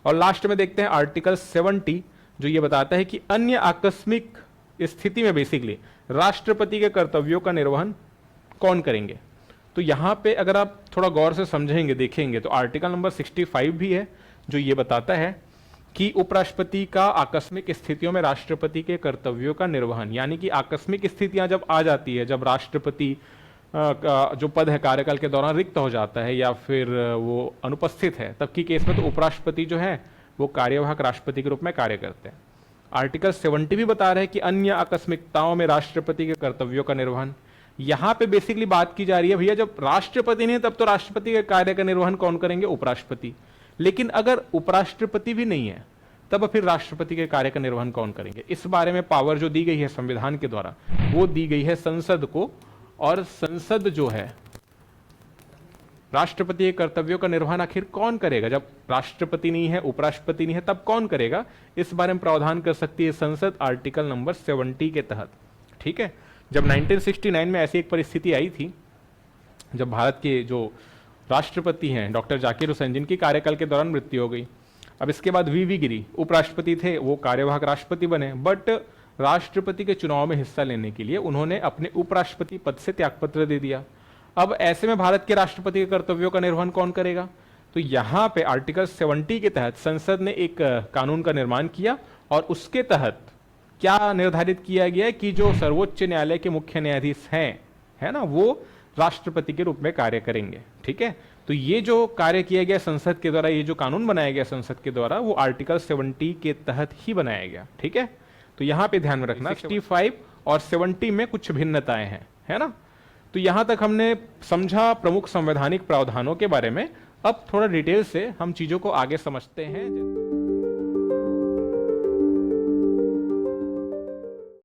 और लास्ट में देखते हैं आर्टिकल 70 जो ये बताता है कि अन्य आकस्मिक स्थिति में बेसिकली राष्ट्रपति के कर्तव्यों का निर्वहन कौन करेंगे। तो यहां पे अगर आप थोड़ा गौर से समझेंगे देखेंगे तो आर्टिकल नंबर 65 भी है जो ये बताता है कि उपराष्ट्रपति का आकस्मिक स्थितियों में राष्ट्रपति के कर्तव्यों का निर्वहन, यानी कि आकस्मिक स्थितियां जब आ जाती है, जब राष्ट्रपति का जो पद है कार्यकाल के दौरान रिक्त हो जाता है या फिर वो अनुपस्थित है, तब की केस में तो उपराष्ट्रपति जो है वो कार्यवाहक राष्ट्रपति के रूप में कार्य करते हैं। आर्टिकल 70 भी बता रहे हैं कि अन्य आकस्मिकताओं में राष्ट्रपति के कर्तव्यों का निर्वहन। यहां पे बेसिकली बात की जा रही है भैया जब राष्ट्रपति नहीं तब तो राष्ट्रपति के कार्य का निर्वहन कौन करेंगे, उपराष्ट्रपति। लेकिन अगर उपराष्ट्रपति भी नहीं है तब फिर राष्ट्रपति के कार्य का निर्वहन कौन करेंगे। इस बारे में पावर जो दी गई है संविधान के द्वारा वो दी गई है संसद को, और संसद जो है राष्ट्रपति के कर्तव्यों का निर्वहन आखिर कौन करेगा, जब राष्ट्रपति नहीं है उपराष्ट्रपति नहीं है तब कौन करेगा, इस बारे में प्रावधान कर सकती है संसद आर्टिकल नंबर 70 के तहत। ठीक है, जब 1969 में ऐसी एक परिस्थिति आई थी जब भारत के जो राष्ट्रपति हैं डॉक्टर जाकिर हुसैन जिनकी कार्यकाल के दौरान मृत्यु हो गई, अब इसके बाद वीवी गिरी उपराष्ट्रपति थे, वो कार्यवाहक राष्ट्रपति बने, बट राष्ट्रपति के चुनाव में हिस्सा लेने के लिए उन्होंने अपने उपराष्ट्रपति पद से त्यागपत्र दे दिया। अब ऐसे में भारत के राष्ट्रपति के कर्तव्यों का निर्वहन कौन करेगा। तो यहां पे आर्टिकल 70 के तहत संसद ने एक कानून का निर्माण किया और उसके तहत क्या निर्धारित किया गया कि जो सर्वोच्च न्यायालय के मुख्य न्यायाधीश हैं, है ना, वो राष्ट्रपति के रूप में कार्य करेंगे। ठीक है, तो ये जो कार्य किया गया संसद के द्वारा, ये जो कानून बनाया गया संसद के द्वारा, वो आर्टिकल 70 के तहत ही बनाया गया। ठीक है, तो यहां पे ध्यान में रखना 65 और 70 में कुछ भिन्नताएं हैं, है ना। तो यहां तक हमने समझा प्रमुख संवैधानिक प्रावधानों के बारे में। अब थोड़ा डिटेल से हम चीजों को आगे समझते हैं।